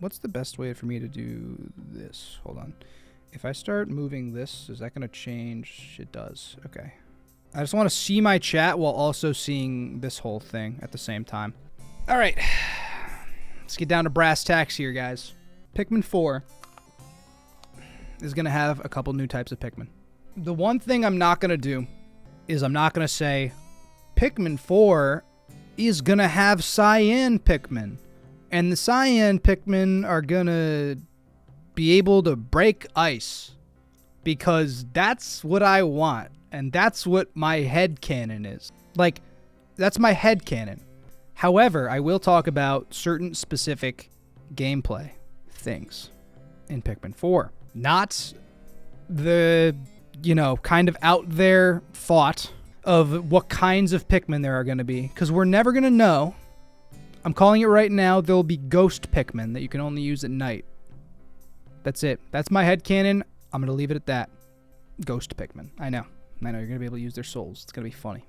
what's the best way for me to do this? Hold on. If I start moving this, is that going to change? It does. Okay. I just want to see my chat while also seeing this whole thing at the same time. All right. Let's get down to brass tacks here, guys. Pikmin 4 is going to have a couple new types of Pikmin. The one thing I'm not going to do is I'm not going to say Pikmin 4 is going to have cyan Pikmin. And the cyan Pikmin are going to be able to break ice. Because that's what I want. And that's what my headcanon is. Like, that's my headcanon. However, I will talk about certain specific gameplay things in Pikmin 4. Not the, kind of out there thought of what kinds of Pikmin there are going to be. Because we're never going to know. I'm calling it right now. There'll be ghost Pikmin that you can only use at night. That's it. That's my headcanon. I'm going to leave it at that. Ghost Pikmin. I know you're going to be able to use their souls. It's going to be funny.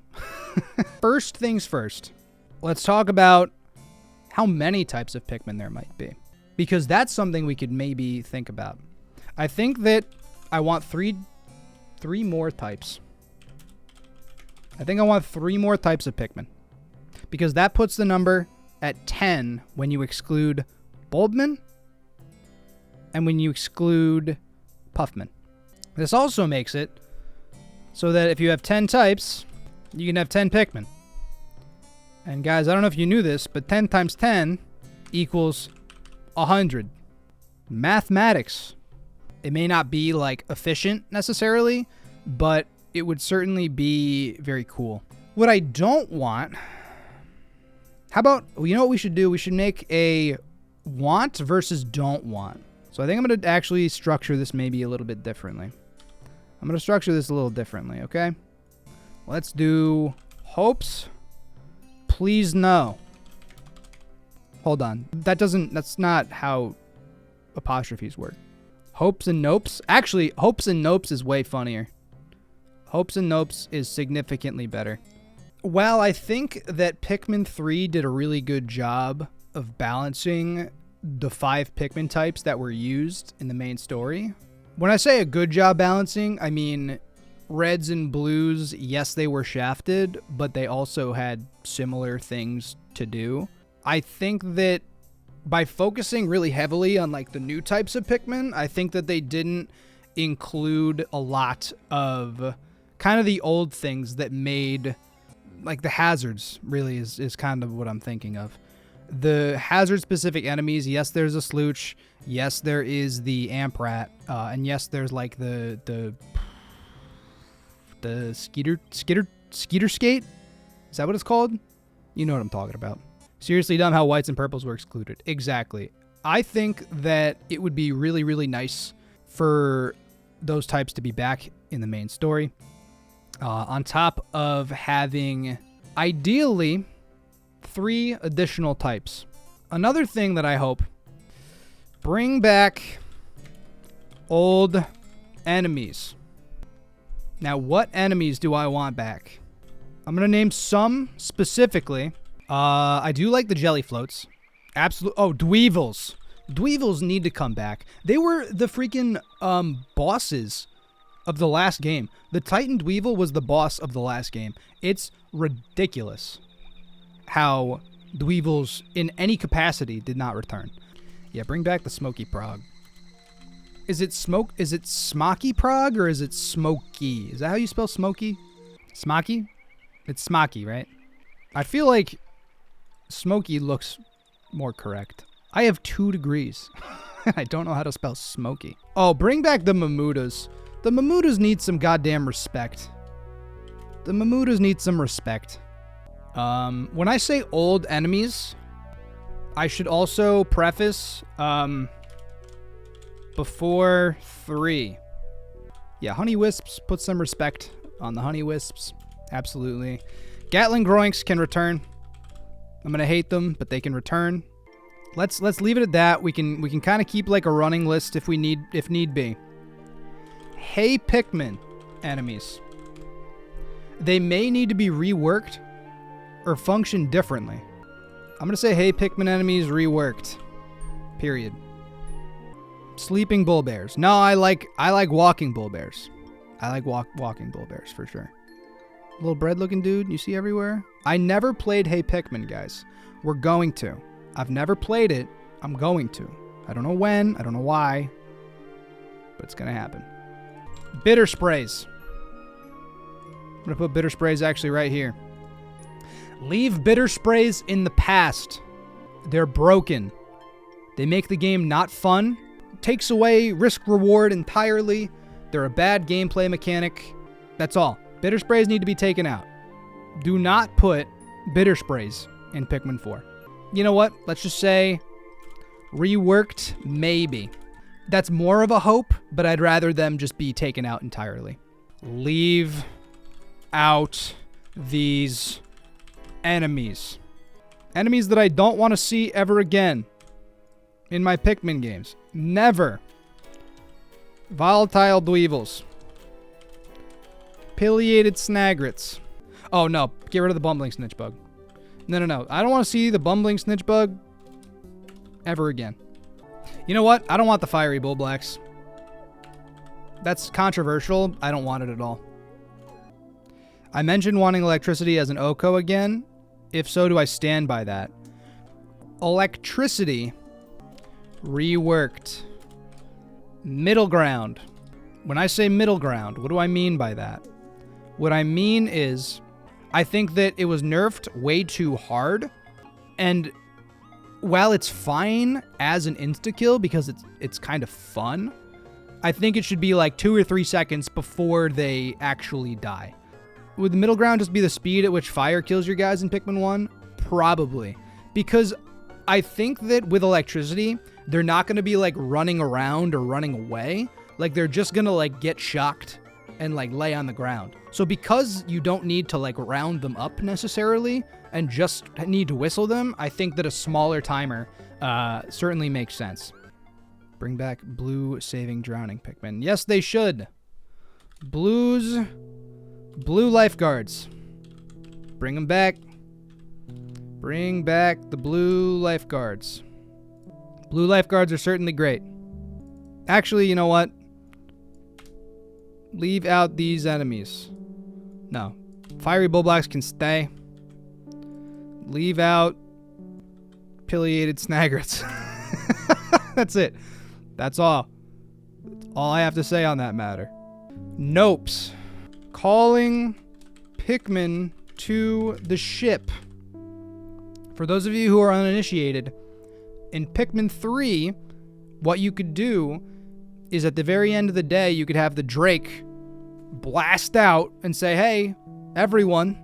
First things first. Let's talk about how many types of Pikmin there might be. Because that's something we could maybe think about. I think that I want three more types. I think I want 3 more types of Pikmin. Because that puts the number at 10 when you exclude Bulbmin and when you exclude Puffmin. This also makes it so that if you have 10 types, you can have 10 Pikmin. And guys, I don't know if you knew this, but 10 times 10 equals 100. Mathematics. It may not be like efficient necessarily, but it would certainly be very cool. What I don't want... How about, you know what we should do? We should make a want versus don't want. So I think I'm going to actually structure this maybe a little bit differently. I'm going to structure this a little differently, okay? Let's do hopes. Please no. Hold on. That's not how apostrophes work. Hopes and nopes. Actually, hopes and nopes is way funnier. Hopes and nopes is significantly better. While I think that Pikmin 3 did a really good job of balancing the 5 Pikmin types that were used in the main story. When I say a good job balancing, I mean reds and blues, yes, they were shafted, but they also had similar things to do. I think that by focusing really heavily on like the new types of Pikmin, I think that they didn't include a lot of kind of the old things that made like the hazards really is kind of what I'm thinking of. The hazard-specific enemies, yes, there's a Slooch. Yes, there is the Amprat. And yes, there's like the Skeeter Skate? Is that what it's called? You know what I'm talking about. Seriously dumb how whites and purples were excluded. Exactly. I think that it would be really, really nice for those types to be back in the main story. On top of having, ideally, 3 additional types. Another thing that I hope, bring back old enemies. Now, what enemies do I want back? I'm going to name some specifically. I do like the jelly floats. Absolutely. Oh, Dweevils. Dweevils need to come back. They were the freaking bosses of the last game. The Titan Dweevil was the boss of the last game. It's ridiculous how Dweevils in any capacity did not return. Yeah, bring back the Smoky Prog. Is it Smoky Prog or is it Smoky? Is that how you spell Smoky? Smoky? It's Smoky, right? I feel like Smoky looks more correct. I have 2 degrees. I don't know how to spell Smoky. Oh, bring back the Mamutas. The Mamutas need some goddamn respect. The Mamutas need some respect. When I say old enemies, I should also preface, before 3. Yeah, Honey Wisps, put some respect on the Honey Wisps. Absolutely. Gatling Groinks can return. I'm gonna hate them, but they can return. Let's leave it at that. We can kind of keep like a running list if need be. Hey Pikmin enemies. They may need to be reworked or function differently. I'm gonna say hey Pikmin enemies reworked. Period. Sleeping bull bears. No, I like walking bull bears. I like walking bull bears for sure. Little bread looking dude you see everywhere. I never played Hey Pikmin, guys. We're going to. I've never played it. I'm going to. I don't know when. I don't know why. But it's going to happen. Bitter sprays. I'm going to put bitter sprays actually right here. Leave bitter sprays in the past. They're broken. They make the game not fun. Takes away risk reward entirely. They're a bad gameplay mechanic. That's all. Bitter sprays need to be taken out. Do not put bitter sprays in Pikmin 4. You know what? Let's just say reworked, maybe. That's more of a hope, but I'd rather them just be taken out entirely. Leave out these enemies. Enemies that I don't want to see ever again in my Pikmin games. Never. Volatile dweevils. Pileated snagrets. Oh no, get rid of the bumbling snitch bug. No. I don't want to see the bumbling snitch bug ever again. You know what? I don't want the fiery bullblacks. That's controversial. I don't want it at all. I mentioned wanting electricity as an OCO again. If so, do I stand by that? Electricity reworked. Middle ground. When I say middle ground, what do I mean by that? What I mean is, I think that it was nerfed way too hard, and while it's fine as an insta-kill because it's kind of fun, I think it should be like 2 or 3 seconds before they actually die. Would the middle ground just be the speed at which fire kills your guys in Pikmin 1? Probably. Because I think that with electricity, they're not going to be like running around or running away. Like they're just going to like get shocked and like lay on the ground. So because you don't need to like round them up necessarily and just need to whistle them, I think that a smaller timer certainly makes sense. Bring back blue saving drowning Pikmin. Yes, they should. Blue lifeguards. Bring them back. Bring back the blue lifeguards. Blue lifeguards are certainly great. Actually, you know what? Leave out these enemies. No. Fiery bullblacks can stay. Leave out pileated snagrets. That's it. That's all. That's all I have to say on that matter. Nopes. Calling Pikmin to the ship. For those of you who are uninitiated, in Pikmin 3, what you could do is at the very end of the day, you could have the Drake blast out and say, hey, everyone,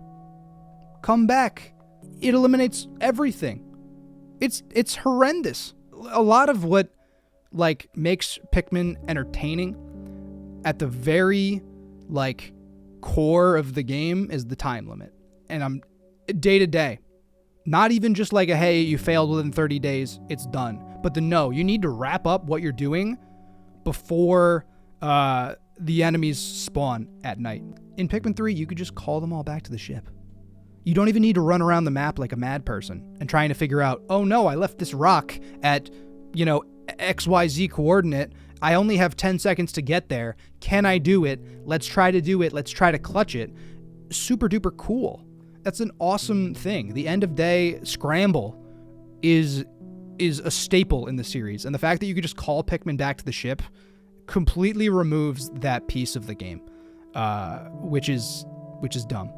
come back. It eliminates everything. It's horrendous. A lot of what like makes Pikmin entertaining at the very like core of the game is the time limit. And I'm day to day. Not even just like a, hey, you failed within 30 days, it's done. But no, you need to wrap up what you're doing before the enemies spawn at night. In Pikmin 3, you could just call them all back to the ship. You don't even need to run around the map like a mad person and trying to figure out, oh no, I left this rock at, XYZ coordinate. I only have 10 seconds to get there. Can I do it? Let's try to do it. Let's try to clutch it. Super duper cool. That's an awesome thing. The end of day scramble is a staple in the series. And the fact that you could just call Pikmin back to the ship completely removes that piece of the game, which is dumb.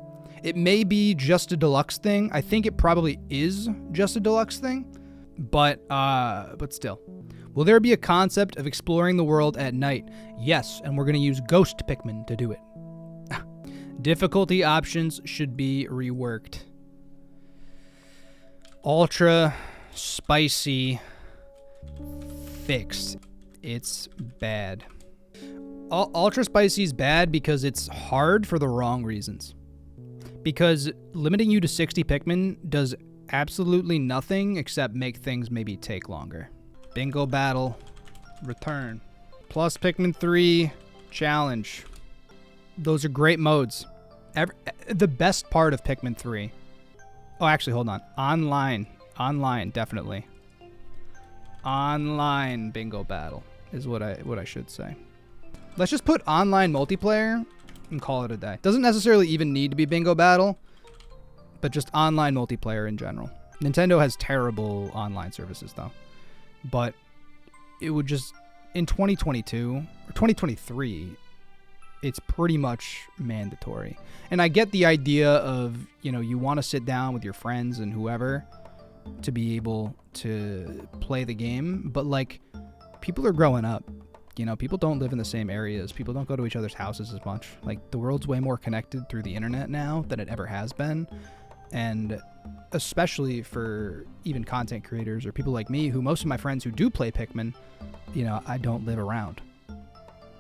It may be just a deluxe thing. I think it probably is just a deluxe thing, but still. Will there be a concept of exploring the world at night? Yes, and we're going to use Ghost Pikmin to do it. Difficulty options should be reworked. Ultra spicy fixed. It's bad. Ultra spicy is bad because it's hard for the wrong reasons. Because limiting you to 60 Pikmin does absolutely nothing except make things maybe take longer. Bingo battle. Return. Plus Pikmin 3 challenge. Those are great modes. The best part of Pikmin 3. Oh, actually, hold on. Online, definitely. Online bingo battle is what I should say. Let's just put online multiplayer and call it a day. Doesn't necessarily even need to be bingo battle, but just online multiplayer in general. Nintendo has terrible online services though. But it would just, in 2022 or 2023, it's pretty much mandatory. And I get the idea of, you know, you want to sit down with your friends and whoever to be able to play the game, but like, people are growing up. You know, people don't live in the same areas. People don't go to each other's houses as much. Like, the world's way more connected through the internet now than it ever has been. And especially for even content creators or people like me, who most of my friends who do play Pikmin, you know, I don't live around.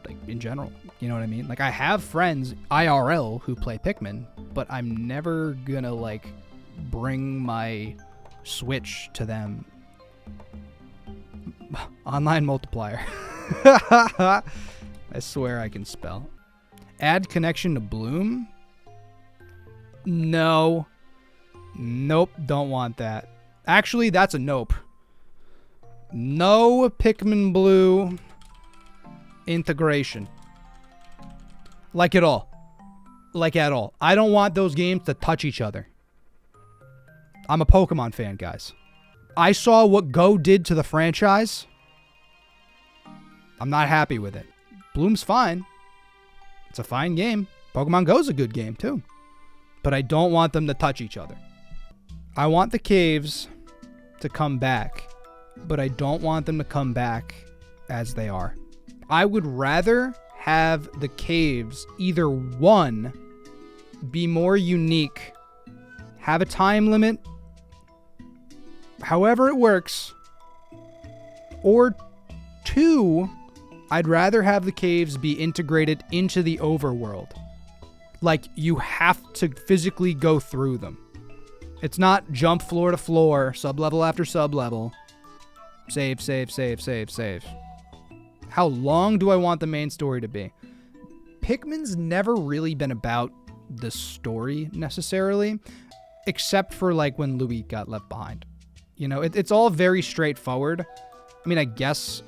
Like, in general, you know what I mean? Like, I have friends IRL who play Pikmin, but I'm never gonna like bring my Switch to them. Online multiplier. I swear I can spell. Add connection to Bloom? No. Nope, don't want that. Actually, that's a nope. No Pikmin Blue integration. Like at all. Like at all. I don't want those games to touch each other. I'm a Pokemon fan, guys. I saw what Go did to the franchise. I'm not happy with it. Bloom's fine. It's a fine game. Pokemon Go's a good game, too. But I don't want them to touch each other. I want the caves to come back, but I don't want them to come back as they are. I would rather have the caves either one, be more unique, have a time limit, however it works, or two, I'd rather have the caves be integrated into the overworld. Like, you have to physically go through them. It's not jump floor to floor, sub-level after sub-level. Save, save, save, save, save. How long do I want the main story to be? Pikmin's never really been about the story, necessarily, except for, like, when Louis got left behind. You know, it's all very straightforward. I mean, I guess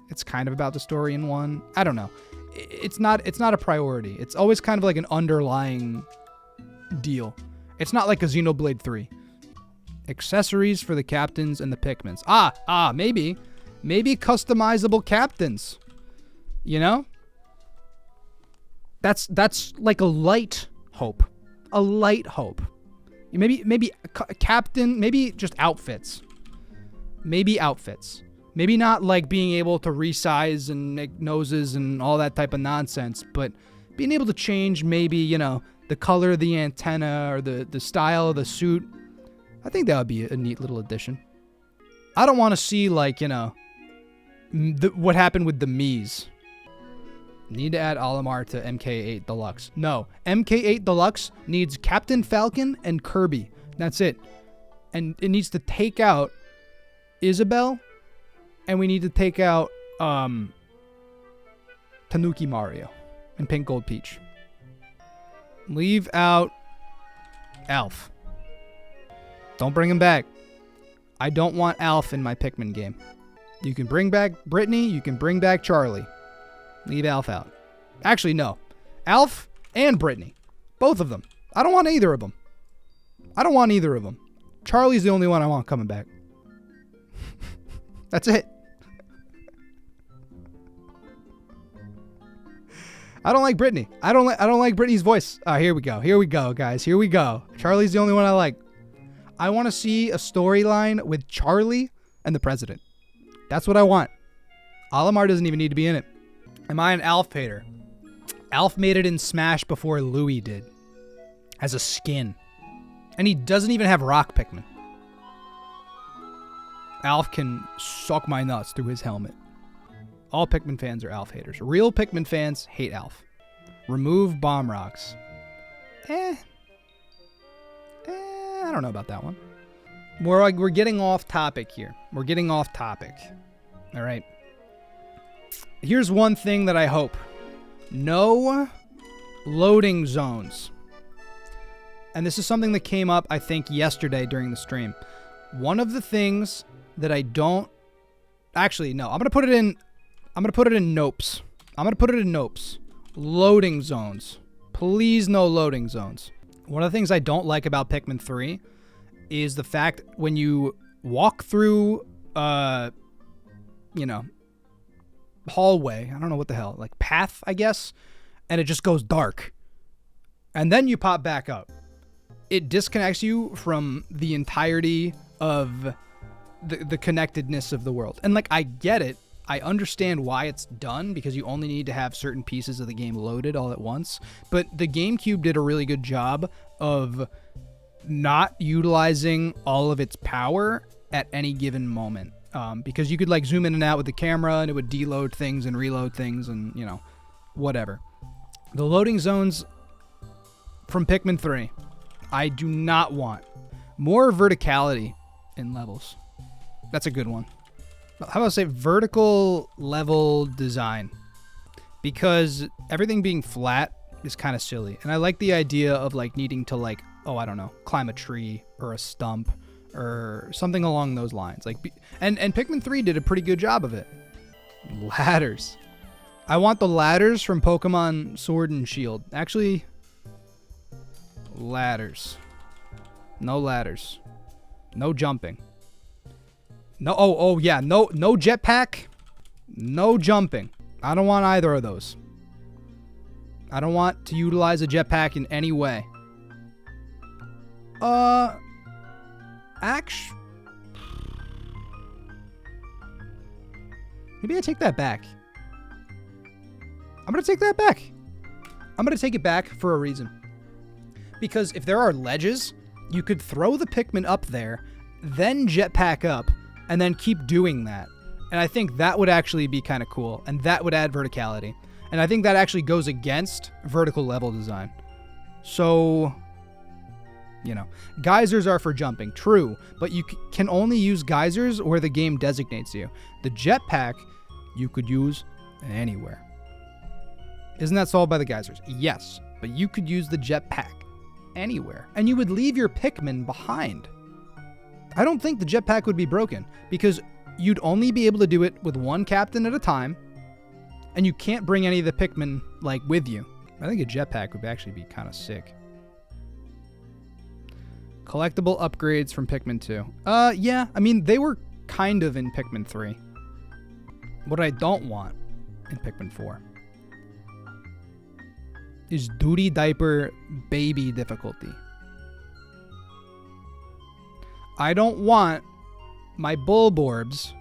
it's kind of about the story in one. I don't know. It's not a priority. It's always kind of like an underlying deal. It's not like a Xenoblade 3. Accessories for the captains and the Pikmins. Maybe customizable captains. You know? That's like a light hope. A light hope. Maybe a captain, maybe just outfits. Maybe outfits. Maybe not like being able to resize and make noses and all that type of nonsense, but being able to change maybe, you know, the color of the antenna or the style of the suit. I think that would be a neat little addition. I don't want to see, like, you know, what happened with the Miis. Need to add Olimar to MK8 Deluxe. No, MK8 Deluxe needs Captain Falcon and Kirby. That's it. And it needs to take out Isabelle, and we need to take out Tanuki Mario and Pink Gold Peach. Leave out Alf. Don't bring him back. I don't want Alf in my Pikmin game. You can bring back Brittany, you can bring back Charlie. Leave Alf out. Actually, no. Alf and Brittany. Both of them. I don't want either of them. Charlie's the only one I want coming back. That's it. I don't like Brittany. I don't like Brittany's voice. Here we go, guys. Here we go. Charlie's the only one I like. I want to see a storyline with Charlie and the president. That's what I want. Olimar doesn't even need to be in it. Am I an Alf hater? Alf made it in Smash before Louis did. As a skin. And he doesn't even have rock Pikmin. Alf can suck my nuts through his helmet. All Pikmin fans are Alf haters. Real Pikmin fans hate Alf. Remove bomb rocks. I don't know about that one. We're getting off topic here. All right. Here's one thing that I hope. No loading zones. And this is something that came up, I think, yesterday during the stream. One of the things that I don't Actually, no. I'm going to put it in nopes. I'm going to put it in nopes. Loading zones. Please no loading zones. One of the things I don't like about Pikmin 3 is the fact when you walk through, hallway, I don't know what the hell, like path, I guess, and it just goes dark. And then you pop back up. It disconnects you from the entirety of the connectedness of the world. And like, I get it. I understand why it's done, because you only need to have certain pieces of the game loaded all at once. But the GameCube did a really good job of not utilizing all of its power at any given moment. Because you could like zoom in and out with the camera and it would deload things and reload things and, whatever. The loading zones from Pikmin 3, I do not want. More verticality in levels. That's a good one. How about I say vertical level design? Because everything being flat is kind of silly. And I like the idea of like needing to like, climb a tree or a stump or something along those lines. And Pikmin 3 did a pretty good job of it. Ladders. I want the ladders from Pokemon Sword and Shield. Actually, ladders. No ladders. No jumping. No, no jetpack. No jumping. I don't want either of those. I don't want to utilize a jetpack in any way. Maybe I take that back. I'm going to take that back. I'm going to take it back for a reason. Because if there are ledges, you could throw the Pikmin up there, then jetpack up, and then keep doing that. And I think that would actually be kind of cool, and that would add verticality. And I think that actually goes against vertical level design. So, geysers are for jumping, true, but you can only use geysers where the game designates you. The jetpack, you could use anywhere. Isn't that solved by the geysers? Yes, but you could use the jetpack anywhere, and you would leave your Pikmin behind. I don't think the jetpack would be broken, because you'd only be able to do it with one captain at a time, and you can't bring any of the Pikmin, with you. I think a jetpack would actually be kind of sick. Collectible upgrades from Pikmin 2. Yeah, they were kind of in Pikmin 3. What I don't want in Pikmin 4 is duty diaper baby difficulty. I don't want my Bulborbs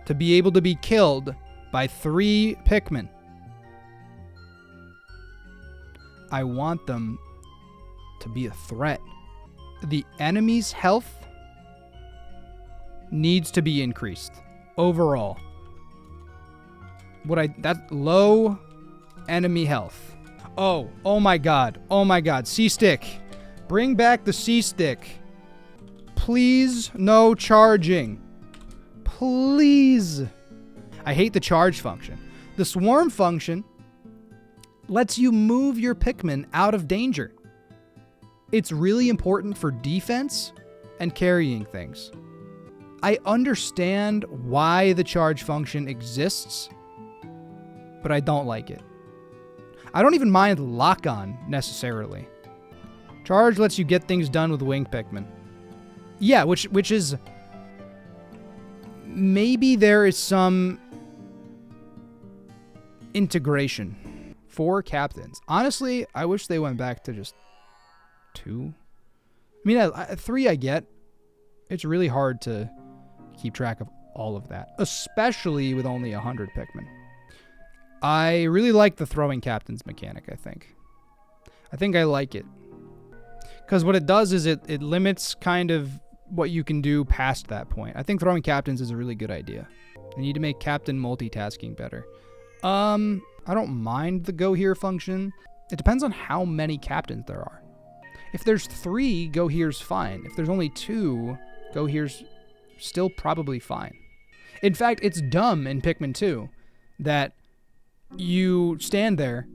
to be able to be killed by 3 Pikmin. I want them to be a threat. The enemy's health needs to be increased overall. That's low enemy health. Oh my god. Oh my god. C-stick. Bring back the C-stick. Please, no charging. Please. I hate the charge function. The swarm function lets you move your Pikmin out of danger. It's really important for defense and carrying things. I understand why the charge function exists, but I don't like it. I don't even mind lock-on necessarily. Charge lets you get things done with winged Pikmin. Yeah, which is... Maybe there is some integration. 4 captains. Honestly, I wish they went back to just 2. 3 I get. It's really hard to keep track of all of that, especially with only 100 Pikmin. I really like the throwing captains mechanic, I think. I think I like it. Because what it does is it limits kind of what you can do past that point. I think throwing captains is a really good idea. They need to make captain multitasking better. I don't mind the go here function. It depends on how many captains there are. If there's 3, go here's fine. If there's only 2, go here's still probably fine. In fact, it's dumb in Pikmin 2 that you stand there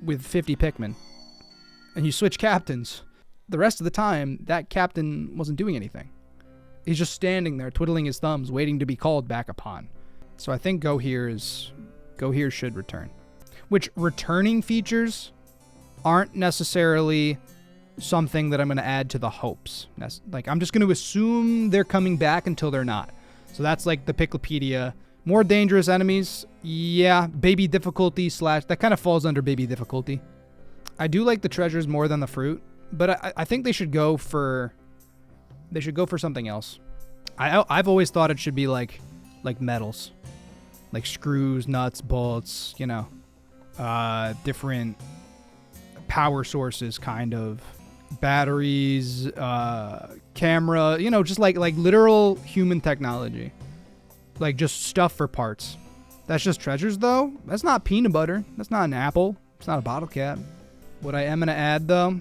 with 50 Pikmin and you switch captains. The rest of the time, that captain wasn't doing anything. He's just standing there twiddling his thumbs, waiting to be called back upon. So I think go here should return. Which returning features aren't necessarily something that I'm going to add to the hopes. Like, I'm just going to assume they're coming back until they're not. So that's like the Picklopedia. More dangerous enemies. Yeah, baby difficulty / that kind of falls under baby difficulty. I do like the treasures more than the fruit, but I think they should go for something else. I've always thought it should be like metals. Like screws, nuts, bolts, you know, different power sources, kind of batteries, camera, you know, just like literal human technology, like just stuff for parts. That's just treasures though. That's not peanut butter. That's not an apple. It's not a bottle cap. What I am going to add though,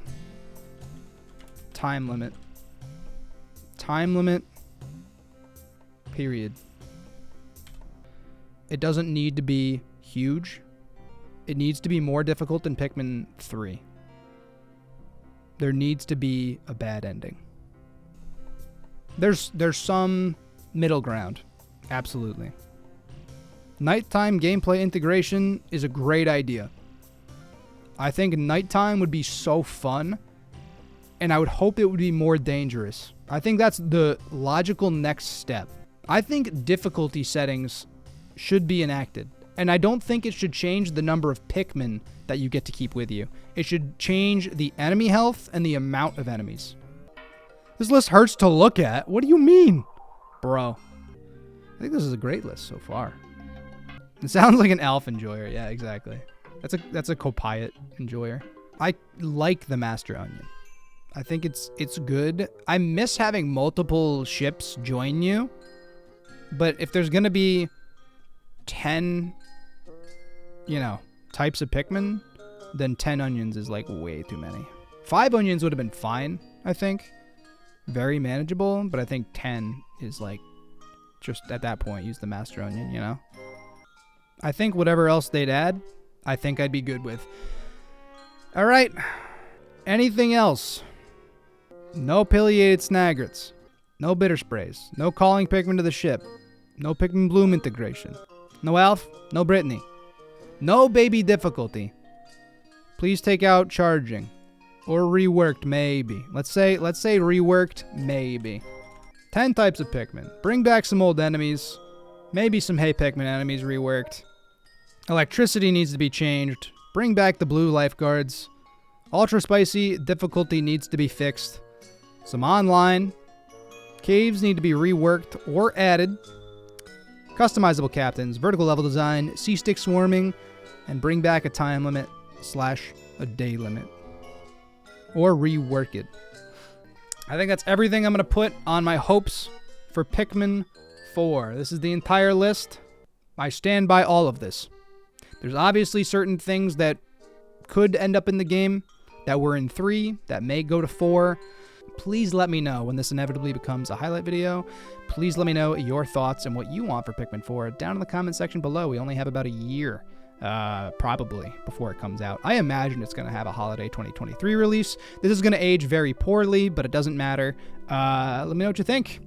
time limit, period. It doesn't need to be huge. It needs to be more difficult than Pikmin 3. There needs to be a bad ending. There's some middle ground. Absolutely. Nighttime gameplay integration is a great idea. I think nighttime would be so fun, and I would hope it would be more dangerous. I think that's the logical next step. I think difficulty settings should be enacted. And I don't think it should change the number of Pikmin that you get to keep with you. It should change the enemy health and the amount of enemies. This list hurts to look at. What do you mean? Bro. I think this is a great list so far. It sounds like an elf enjoyer. Yeah, exactly. That's a copiot enjoyer. I like the Master Onion. I think it's good. I miss having multiple ships join you. But if there's going to be 10, you know, types of Pikmin, then 10 onions is like way too many. 5 onions would have been fine, I think. Very manageable, but I think 10 is like, just at that point, use the Master Onion, you know? I think whatever else they'd add, I think I'd be good with. All right. Anything else? No pileated snagrets. No bitter sprays. No calling Pikmin to the ship. No Pikmin Bloom integration. No Alf. No Brittany. No baby difficulty. Please take out charging. Or reworked, maybe. Let's say reworked, maybe. 10 types of Pikmin. Bring back some old enemies. Maybe some Hey Pikmin enemies reworked. Electricity needs to be changed. Bring back the blue lifeguards. Ultra spicy difficulty needs to be fixed. Some online. Caves need to be reworked or added. Customizable captains, vertical level design, C-stick swarming, and bring back a time limit / a day limit. Or rework it. I think that's everything I'm going to put on my hopes for Pikmin 4. This is the entire list. I stand by all of this. There's obviously certain things that could end up in the game that were in 3, that may go to 4. Please let me know when this inevitably becomes a highlight video. Please let me know your thoughts and what you want for Pikmin 4 down in the comment section below. We only have about a year, probably, before it comes out. I imagine it's going to have a holiday 2023 release. This is going to age very poorly, but it doesn't matter. Let me know what you think.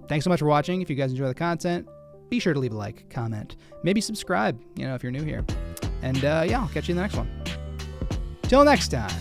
Thanks so much for watching. If you guys enjoy the content, be sure to leave a like, comment, maybe subscribe, if you're new here. And yeah, I'll catch you in the next one. Till next time.